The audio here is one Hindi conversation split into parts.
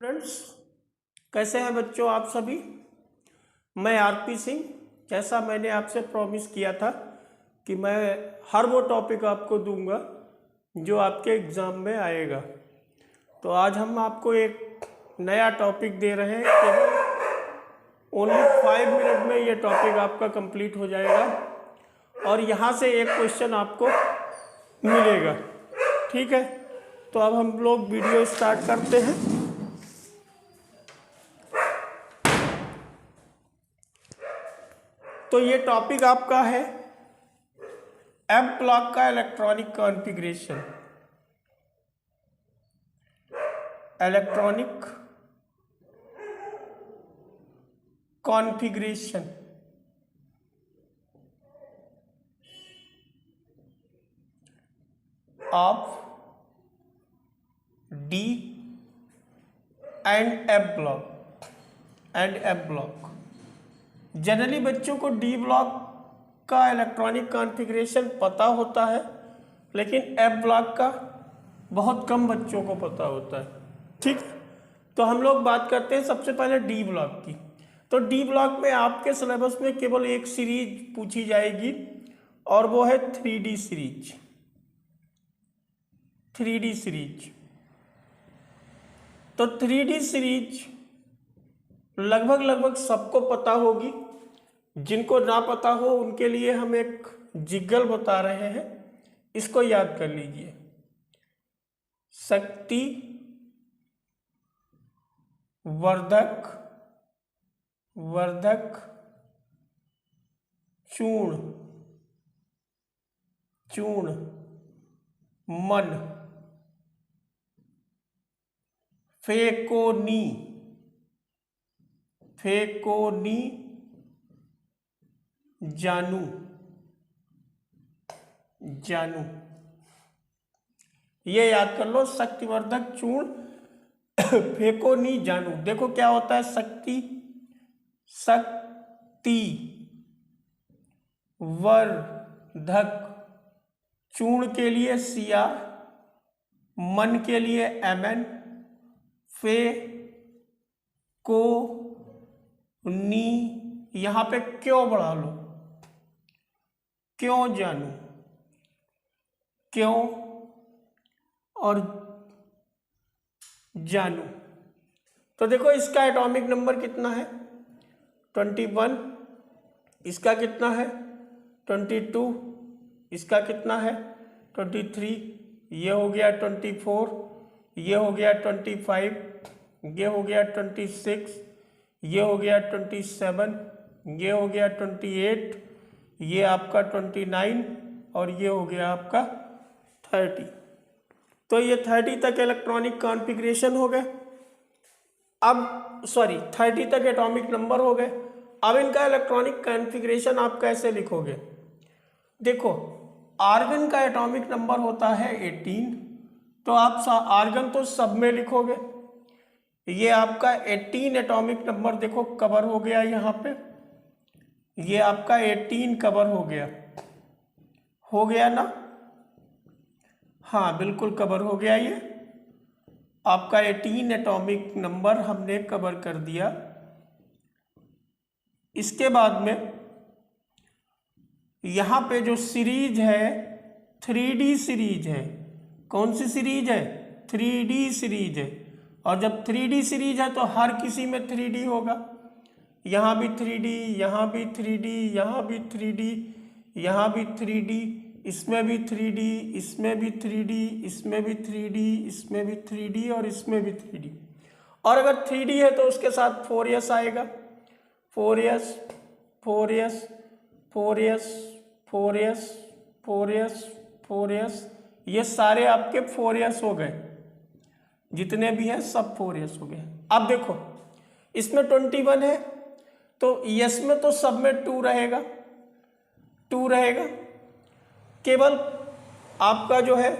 फ्रेंड्स, कैसे हैं बच्चों आप सभी। मैं आरपी सिंह। जैसा मैंने आपसे प्रॉमिस किया था कि मैं हर वो टॉपिक आपको दूंगा जो आपके एग्ज़ाम में आएगा, तो आज हम आपको एक नया टॉपिक दे रहे हैं। केवल ओनली 5 मिनट में ये टॉपिक आपका कंप्लीट हो जाएगा और यहाँ से एक क्वेश्चन आपको मिलेगा। ठीक है, तो अब हम लोग वीडियो स्टार्ट करते हैं। तो ये टॉपिक आपका है एम ब्लॉक का electronic configuration. Electronic configuration of D and F block. Generally बच्चों को डी ब्लॉक का इलेक्ट्रॉनिक कॉन्फ़िगरेशन पता होता है, लेकिन एफ ब्लॉक का बहुत कम बच्चों को पता होता है। ठीक, तो हम लोग बात करते हैं सबसे पहले डी ब्लॉक की। तो डी ब्लॉक में आपके सिलेबस में केवल एक सीरीज पूछी जाएगी और वो है 3D सीरीज। 3D सीरीज, तो 3D सीरीज लगभग सबको पता होगी। जिनको ना पता हो उनके लिए हम एक जिगल बता रहे हैं, इसको याद कर लीजिए। शक्ति वर्धक चूर्ण मन फेकोनी जानू। ये याद कर लो, शक्तिवर्धक चूर्ण फेकोनी जानू। देखो क्या होता है, शक्ति वर्धक चूर्ण के लिए Cr, मन के लिए Mn, फे को नी, यहां पे क्यों बढ़ा लो, क्यों जानू, क्यों और जानू। तो देखो इसका एटॉमिक नंबर कितना है, 21। इसका कितना है, 22। इसका कितना है, 23। ये हो गया 24। ये हो गया 25। ये हो गया 26। ये हो गया 27। ये हो गया 28। ये आपका 29 और ये हो गया आपका 30। तो ये 30 तक इलेक्ट्रॉनिक कॉन्फ़िगरेशन हो गए। अब 30 तक एटॉमिक नंबर हो गए। अब इनका इलेक्ट्रॉनिक कॉन्फ़िगरेशन आप कैसे लिखोगे। देखो, आर्गन का एटॉमिक नंबर होता है 18, तो आप आर्गन तो सब में लिखोगे। ये आपका 18 एटॉमिक नंबर देखो कवर हो गया यहाँ पे। ये आपका 18 कवर हो गया ना। हाँ बिल्कुल कवर हो गया। ये आपका 18 एटॉमिक नंबर हमने कवर कर दिया। इसके बाद में यहाँ पे जो सीरीज है 3D सीरीज है। कौन सी सीरीज है, 3D सीरीज है। और जब 3D सीरीज है तो हर किसी में 3D होगा। यहाँ भी 3D, यहाँ भी 3D, यहाँ भी 3D, यहाँ भी 3D, इसमें भी 3D, इसमें भी 3D, इसमें भी 3D, इसमें भी 3D और इसमें भी 3D। और अगर 3D है तो उसके साथ 4s आएगा। 4s 4s 4s 4s 4s 4s, ये सारे आपके 4s हो गए। जितने भी हैं सब 4s हो गए। अब देखो इसमें 21 है तो यस में तो सब में 2 रहेगा, 2 रहेगा। केवल आपका जो है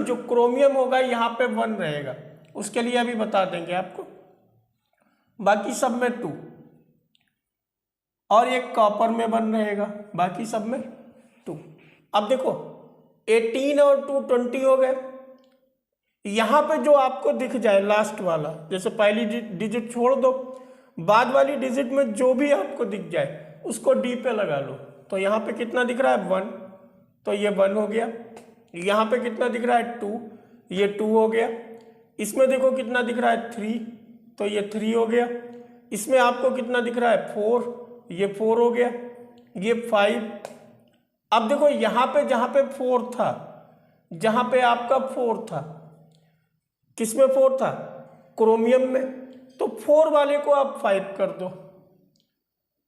जो क्रोमियम होगा यहाँ पे 1 रहेगा, उसके लिए अभी बता देंगे आपको। बाकी सब में 2 और एक कॉपर में 1 रहेगा, बाकी सब में 2। अब देखो 18 और 2 20 हो गए। यहाँ पे जो आपको दिख जाए लास्ट वाला, जैसे पहली डिजिट छोड़ दो, बाद वाली डिजिट में जो भी आपको दिख जाए उसको डी पे लगा लो। तो यहाँ पे कितना दिख रहा है 1, तो ये 1 हो गया। यहाँ पे कितना दिख रहा है 2, ये 2 हो गया। इसमें देखो कितना दिख रहा है 3, तो ये 3 हो गया। इसमें आपको कितना दिख रहा है 4, ये 4 हो गया, ये 5। अब देखो यहाँ पे जहाँ पे 4 था, जहाँ पे आपका 4 था, किसमें 4 था? क्रोमियम में। तो 4 वाले को आप 5 कर दो,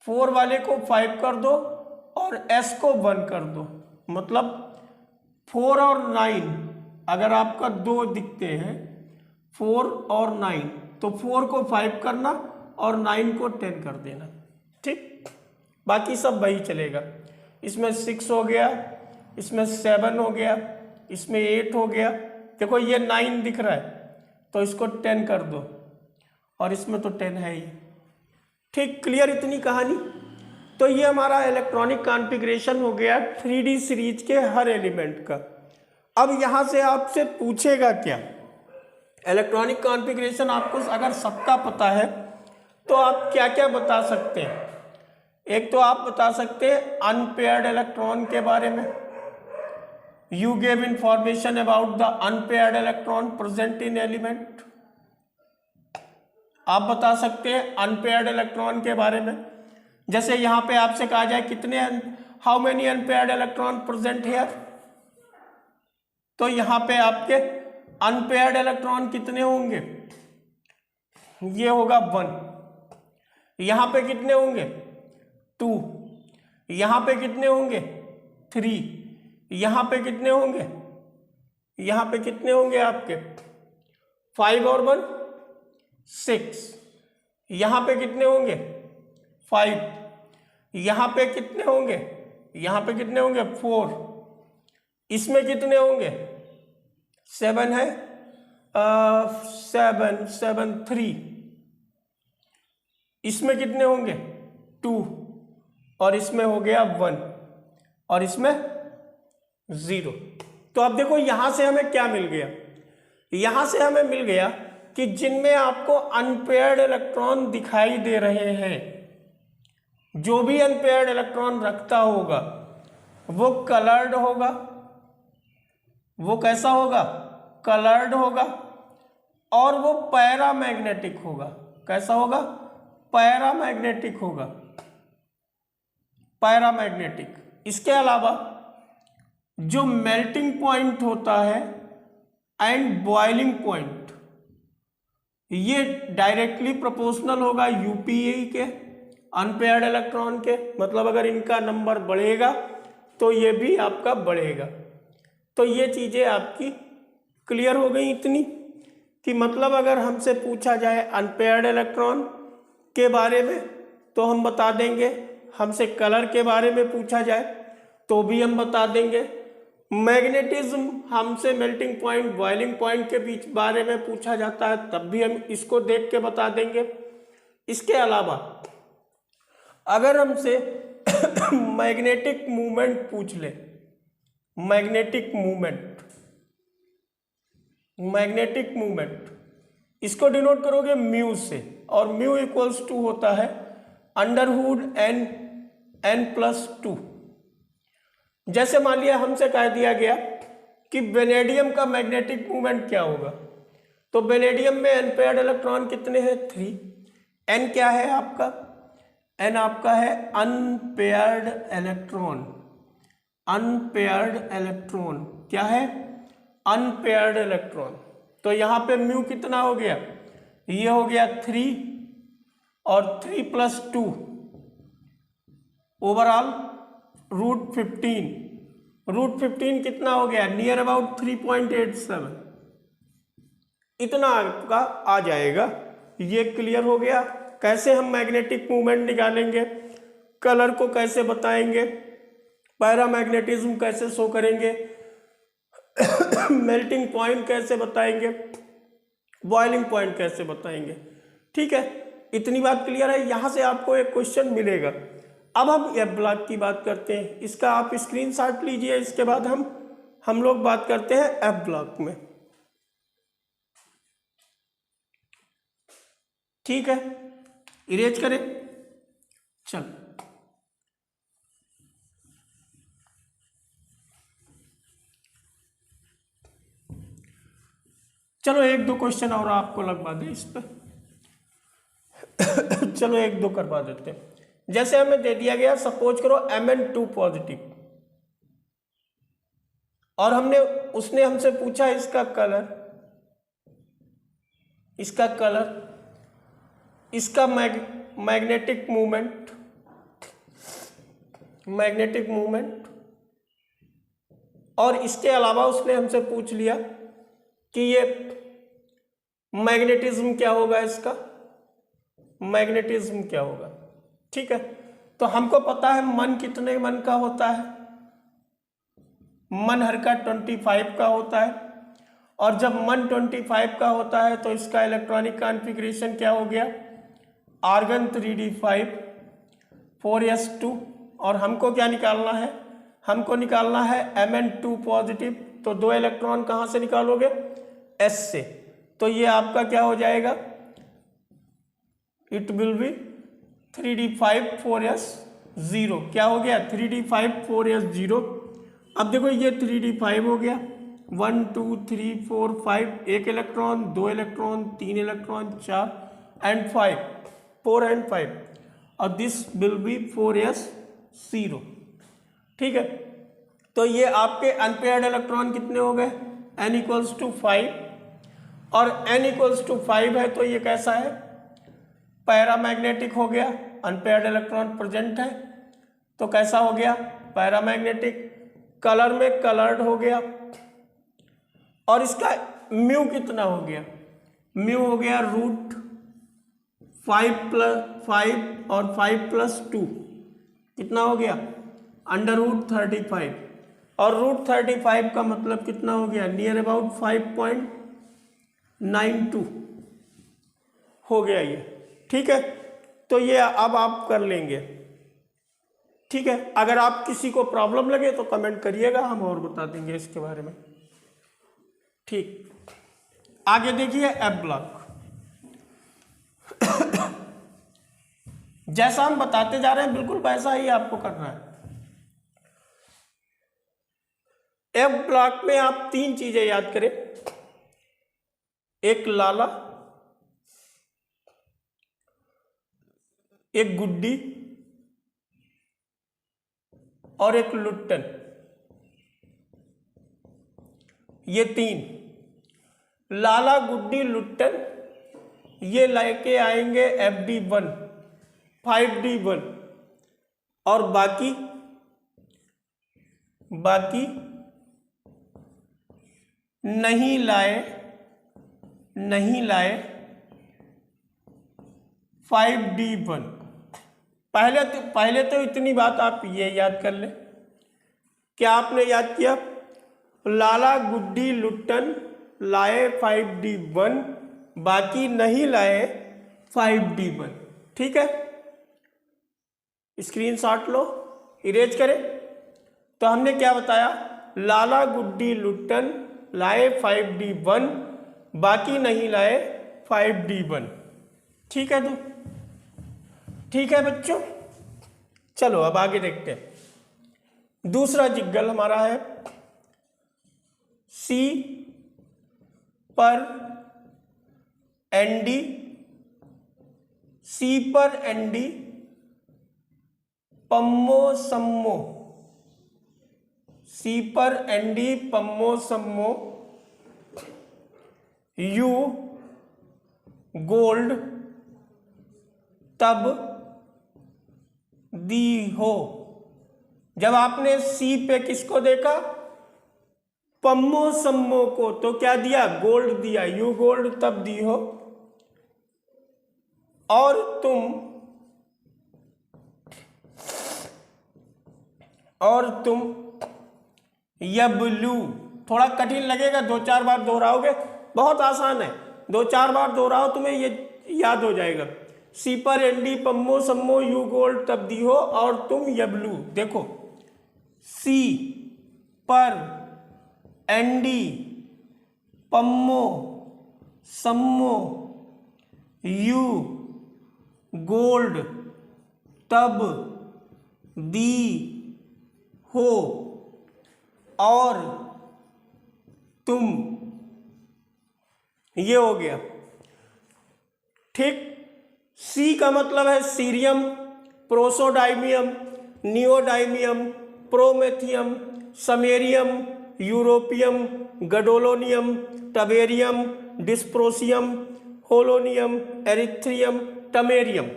4 वाले को 5 कर दो और S को 1 कर दो। मतलब 4 और 9 अगर आपका 2 दिखते हैं, 4 और 9, तो 4 को 5 करना और 9 को 10 कर देना, ठीक। बाकी सब वही चलेगा। इसमें 6 हो गया, इसमें 7 हो गया, इसमें 8 हो गया। देखो ये 9 दिख रहा है तो इसको 10 कर दो, और इसमें तो 10 है ही, ठीक। क्लियर इतनी कहानी? तो ये हमारा इलेक्ट्रॉनिक कॉन्फ़िगरेशन हो गया 3D सीरीज के हर एलिमेंट का। अब यहाँ से आपसे पूछेगा क्या? इलेक्ट्रॉनिक कॉन्फ़िगरेशन आपको अगर सबका पता है तो आप क्या क्या बता सकते हैं? एक तो आप बता सकते हैं अनपेयर्ड इलेक्ट्रॉन के बारे में। You gave information about the unpaired electron present in element. आप बता सकते हैं अनपेयर्ड इलेक्ट्रॉन के बारे में। जैसे यहाँ पे आपसे कहा जाए कितने, how many unpaired electron present here, तो यहाँ पे आपके अनपेयर्ड इलेक्ट्रॉन कितने होंगे? ये होगा 1। यहाँ पे कितने होंगे? 2। यहाँ पे कितने होंगे? 3। यहाँ पे कितने होंगे? यहाँ पे कितने होंगे आपके? 5 और 1 6। यहाँ पे कितने होंगे? 5। यहाँ पे कितने होंगे? यहाँ पे कितने होंगे? 4। इसमें कितने होंगे? 7 है, 7 7 3। इसमें कितने होंगे? 2, और इसमें हो गया 1, और इसमें 0। तो अब देखो यहां से हमें क्या मिल गया? यहां से हमें मिल गया कि जिनमें आपको अनपेयर्ड इलेक्ट्रॉन दिखाई दे रहे हैं, जो भी अनपेयर्ड इलेक्ट्रॉन रखता होगा वो कलर्ड होगा। वो कैसा होगा? कलर्ड होगा। और वो पैरामैग्नेटिक होगा। कैसा होगा? पैरामैग्नेटिक होगा, पैरामैग्नेटिक। इसके अलावा जो मेल्टिंग पॉइंट होता है एंड बॉइलिंग पॉइंट, ये डायरेक्टली प्रोपोर्शनल होगा यूपीई के, अनपेयर्ड इलेक्ट्रॉन के। मतलब अगर इनका नंबर बढ़ेगा तो ये भी आपका बढ़ेगा। तो ये चीज़ें आपकी क्लियर हो गई इतनी, कि मतलब अगर हमसे पूछा जाए अनपेयर्ड इलेक्ट्रॉन के बारे में तो हम बता देंगे, हमसे कलर के बारे में पूछा जाए तो भी हम बता देंगे, मैग्नेटिज्म हमसे मेल्टिंग पॉइंट बॉइलिंग पॉइंट के बीच बारे में पूछा जाता है तब भी हम इसको देख के बता देंगे। इसके अलावा अगर हमसे मैग्नेटिक मूवमेंट पूछ ले, मैग्नेटिक मूवमेंट इसको डिनोट करोगे म्यू से, और म्यू इक्वल्स टू होता है अंडरवुड n+2। जैसे मान लिया हमसे कह दिया गया कि वेनेडियम का मैग्नेटिक मूवमेंट क्या होगा, तो वेनेडियम में अनपेयर्ड इलेक्ट्रॉन कितने हैं? 3। n क्या है आपका? n आपका है अनपेयर्ड इलेक्ट्रॉन। अनपेयर्ड इलेक्ट्रॉन क्या है? Unpaired electron. तो यहाँ पे म्यू कितना हो गया? ये हो गया 3 और 3+2 ओवरऑल √15। √15 कितना हो गया? Near about 3.87। इतना आपका आ जाएगा। ये क्लियर हो गया कैसे हम मैग्नेटिक मूवमेंट निकालेंगे, कलर को कैसे बताएंगे, पैरामैग्नेटिज्म कैसे शो करेंगे, मेल्टिंग पॉइंट कैसे बताएंगे, बॉइलिंग पॉइंट कैसे बताएंगे। ठीक है, इतनी बात क्लियर है। यहाँ से आपको एक क्वेश्चन मिलेगा। अब हम एफ ब्लॉक की बात करते हैं, इसका आप स्क्रीनशॉट लीजिए। इसके बाद हम लोग बात करते हैं एफ ब्लॉक में। ठीक है, इरेज करें। चलो एक दो क्वेश्चन और आपको लगवा दें इस पर। चलो एक दो करवा देते हैं। जैसे हमें दे दिया गया, सपोज करो Mn2 पॉजिटिव, और उसने हमसे पूछा इसका कलर, इसका मैग्नेटिक मूवमेंट, और इसके अलावा उसने हमसे पूछ लिया कि ये मैग्नेटिज्म क्या होगा, इसका मैग्नेटिज्म क्या होगा। ठीक है, तो हमको पता है मन कितने मन का होता है, मन हर का 25 का होता है, और जब मन 25 का होता है तो इसका इलेक्ट्रॉनिक कॉन्फ़िगरेशन क्या हो गया, आर्गन 3d5 4s2, और हमको क्या निकालना है, हमको निकालना है Mn2 पॉजिटिव, तो 2 इलेक्ट्रॉन कहाँ से निकालोगे, S से, तो ये आपका क्या हो जाएगा, it will be 3d5 4s0, क्या हो गया 3d5 4s0। अब देखो ये 3d5 हो गया, 1 2 3 4 5, 1 electron, 2 electron, 3 electron, 4 and 5, 4 and 5, और दिस विल बी 4s0। ठीक है, तो ये आपके अनपेयर्ड इलेक्ट्रॉन कितने हो गए, n = 5, और n = 5 है तो ये कैसा है, पैरामैग्नेटिक हो गया, अनपेयर्ड इलेक्ट्रॉन प्रेजेंट है तो कैसा हो गया, पैरामैग्नेटिक। कलर में कलर्ड हो गया, और इसका म्यू कितना हो गया, म्यू हो गया √5 और 5 + 2 कितना हो गया, √35, और √35 का मतलब कितना हो गया, नियर अबाउट 5.92 हो गया ये। ठीक है, तो ये अब आप कर लेंगे। ठीक है, अगर आप किसी को प्रॉब्लम लगे तो कमेंट करिएगा, हम और बता देंगे इसके बारे में। ठीक, आगे देखिए एफ ब्लॉक। जैसा हम बताते जा रहे हैं बिल्कुल वैसा ही आपको करना है। एफ ब्लॉक में आप 3 चीजें याद करें, एक लाला, एक गुड्डी और एक लुट्टन, ये 3, लाला गुड्डी लुट्टन, ये लेके आएंगे FD1 5D1, और बाकी नहीं लाए 5D1। पहले तो इतनी बात आप ये याद कर ले, क्या आपने याद किया, लाला गुड्डी लुट्टन लाए 5D1, बाकी नहीं लाए 5D1। ठीक है, स्क्रीनशॉट लो, इरेज करें। तो हमने क्या बताया, लाला गुड्डी लुट्टन लाए 5D1, बाकी नहीं लाए 5D1। ठीक है, तो ठीक है बच्चों, चलो अब आगे देखते हैं। दूसरा जिग्गल हमारा है, C पर ND, C पर ND पम्मो सम्मो, C पर ND पम्मो सम्मो, U गोल्ड तब दी हो। जब आपने C पे किसको देखा, पम्मो सम्मो को, तो क्या दिया, गोल्ड दिया, यू गोल्ड तब दी हो, और तुम यबलू, थोड़ा कठिन लगेगा, 2-4 बार दोहराओगे, बहुत आसान है, 2-4 बार दोहराओ तुम्हें ये याद हो जाएगा। सी पर एनडी पम्मो सम्मो यू गोल्ड तब दी हो, और तुम यबलू। देखो सी पर एनडी पम्मो सम्मो यू गोल्ड तब दी हो और तुम, ये हो गया। ठीक। सी का मतलब है cerium, praseodymium, neodymium, promethium, samarium, europium, gadolinium, terbium, dysprosium, holmium, erbium, thulium.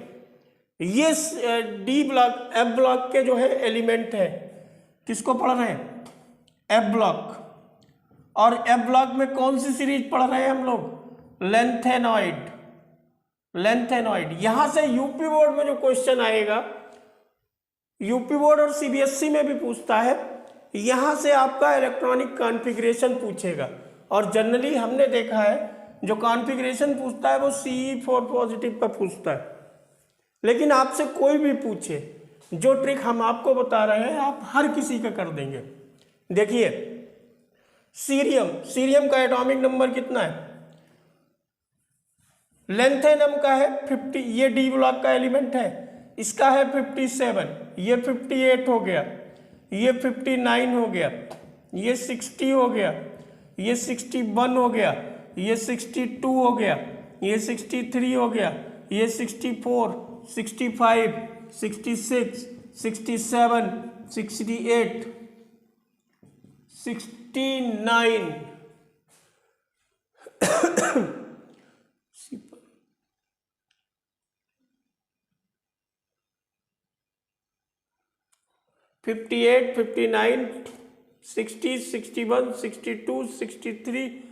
ये डी ब्लॉक एफ ब्लॉक के जो है एलिमेंट है। किसको पढ़ रहे हैं? F block. और एफ ब्लॉक में कौन सी सीरीज पढ़ रहे हैं हम लोग? लेंथेनॉइड। लेंथेनॉइड। यहां से यूपी बोर्ड में जो क्वेश्चन आएगा, यूपी बोर्ड और सीबीएसई में भी पूछता है, यहां से आपका इलेक्ट्रॉनिक कॉन्फ़िगरेशन पूछेगा। और जनरली हमने देखा है जो कॉन्फ़िगरेशन पूछता है वो CE4 पॉजिटिव का पूछता है। लेकिन आपसे कोई भी पूछे, जो ट्रिक हम आपको बता रहे हैं आप हर किसी का कर देंगे। देखिए सीरियम, सीरियम का एटॉमिक नंबर कितना है? लेंथेनम का है 50, ये डी ब्लॉक का एलिमेंट है, इसका है 57, ये 58 हो गया, ये 59 हो गया, ये 60 हो गया, ये 61 हो गया, ये 62 हो गया, ये 63 हो गया, ये 64, 65, 66, 67, 68, 69, 58, 59, 60, 61, 62, 63,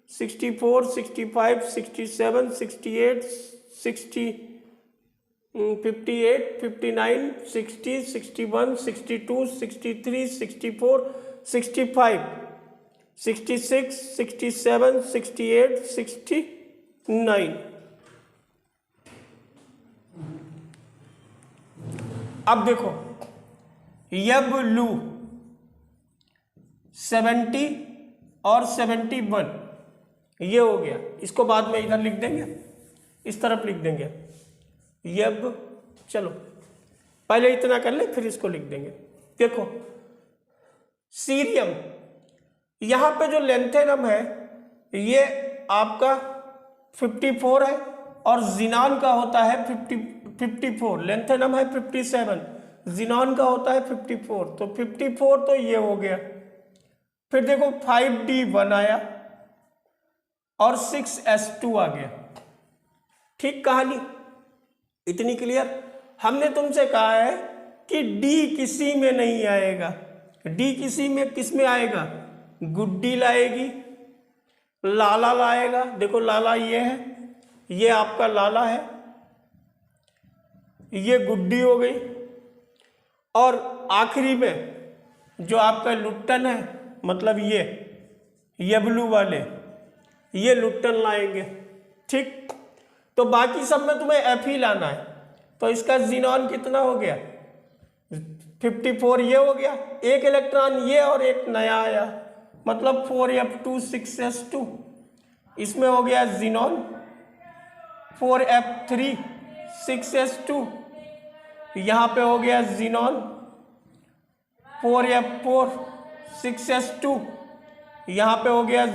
64, 65, 67, 68, 60, 58, 59, 60, 61, 62, 63, 64, 65, 66, 67, 68, 69। अब देखो यबलू 70 और 71, ये हो गया। इसको बाद में इधर लिख देंगे, इस तरफ लिख देंगे यब। चलो पहले इतना कर ले फिर इसको लिख देंगे। देखो सीरियम, यहां पे जो लेंथेनम है ये आपका 54 है और जिनान का होता है 54। लेंथेनम है 57, जिनान का होता है 54, तो 54 तो ये हो गया। फिर देखो 5D1 आया और 6S2 आ गया। ठीक कहानी, इतनी क्लियर। हमने तुमसे कहा है कि डी किसी में नहीं आएगा। डी किसी में किस में आएगा? गुड्डी लाएगी, लाला लाएगा। देखो लाला ये है, ये आपका लाला है, ये गुड्डी हो गई, और आखिरी में जो आपका लुट्टन है, मतलब ये यबलू वाले, ये लुट्टन लाएंगे। ठीक, तो बाकी सब में तुम्हें एफ ही लाना है। तो इसका जीनॉन कितना हो गया? 54 ये हो गया, एक इलेक्ट्रॉन ये और एक नया आया, मतलब 4F2 6S2। इसमें हो गया जीनॉन 4F3 6S2, यहाँ पे हो गया जीनॉन 4F4 6S2, यहाँ पे हो गया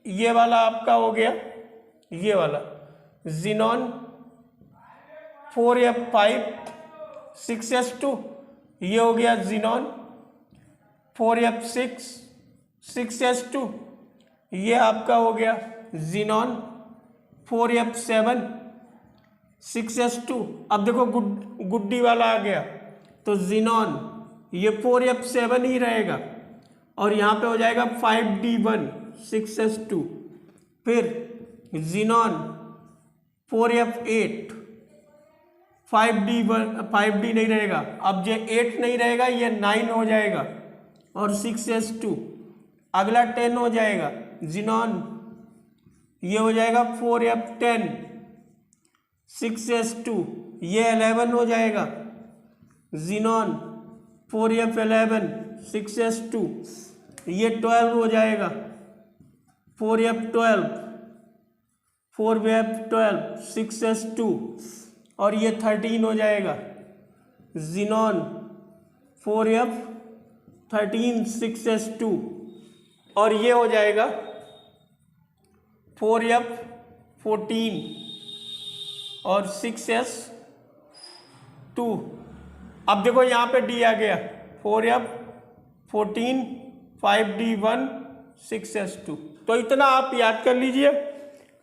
ये वाला आपका हो गया, ये वाला जीनॉन 4F5 6S2, ये हो गया जीनॉन 4F6 6S2, ये आपका हो गया जीनॉन 4F7 6S2। अब देखो गुड्डी वाला आ गया, तो जीनॉन ये 4F7 ही रहेगा और यहाँ पे हो जाएगा 5D1 6S2। फिर जीनॉन 4F8 5D नहीं रहेगा, अब ये 8 नहीं रहेगा, ये 9 हो जाएगा और 6S2। अगला 10 हो जाएगा, जीनॉन ये हो जाएगा 4F10 6S2, ये 11 हो जाएगा, जीनॉन 4F11 6S2, ये 12 हो जाएगा, 4F12 4F12 6S2 और ये 13 हो जाएगा। Xenon 4F13 6S2 और ये हो जाएगा 4F14 और 6S2। अब देखो यहाँ पे डी आ गया 4F14 5D1 6S2। तो इतना आप याद कर लीजिए,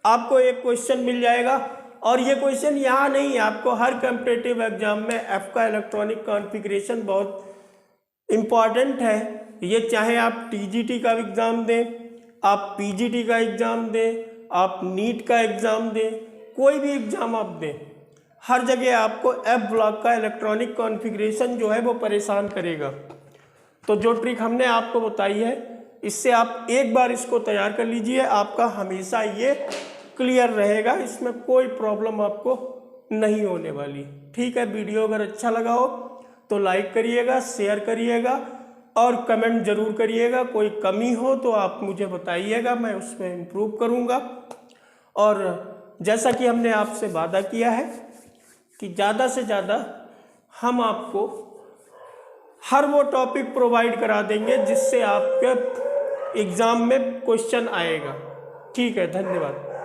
आपको एक क्वेश्चन मिल जाएगा। और ये क्वेश्चन यहाँ नहीं है, आपको हर कॉम्पिटिटिव एग्जाम में एफ का इलेक्ट्रॉनिक कॉन्फ़िगरेशन बहुत इम्पॉर्टेंट है। ये चाहे आप टीजीटी का एग्ज़ाम दें, आप पीजीटी का एग्ज़ाम दें, आप नीट का एग्ज़ाम दें, कोई भी एग्ज़ाम आप दें, हर जगह आपको एफ ब्लॉक का इलेक्ट्रॉनिक कॉन्फ़िगरेशन जो है वो परेशान करेगा। तो जो ट्रिक हमने आपको बताई है, इससे आप एक बार इसको तैयार कर लीजिए, आपका हमेशा ये क्लियर रहेगा, इसमें कोई प्रॉब्लम आपको नहीं होने वाली। ठीक है, वीडियो अगर अच्छा लगा हो तो लाइक करिएगा, शेयर करिएगा और कमेंट ज़रूर करिएगा। कोई कमी हो तो आप मुझे बताइएगा, मैं उसमें इम्प्रूव करूँगा। और जैसा कि हमने आपसे वादा किया है कि ज़्यादा से ज़्यादा हम आपको हर वो टॉपिक प्रोवाइड करा देंगे जिससे आपके एग्ज़ाम में क्वेश्चन आएगा। ठीक है, धन्यवाद।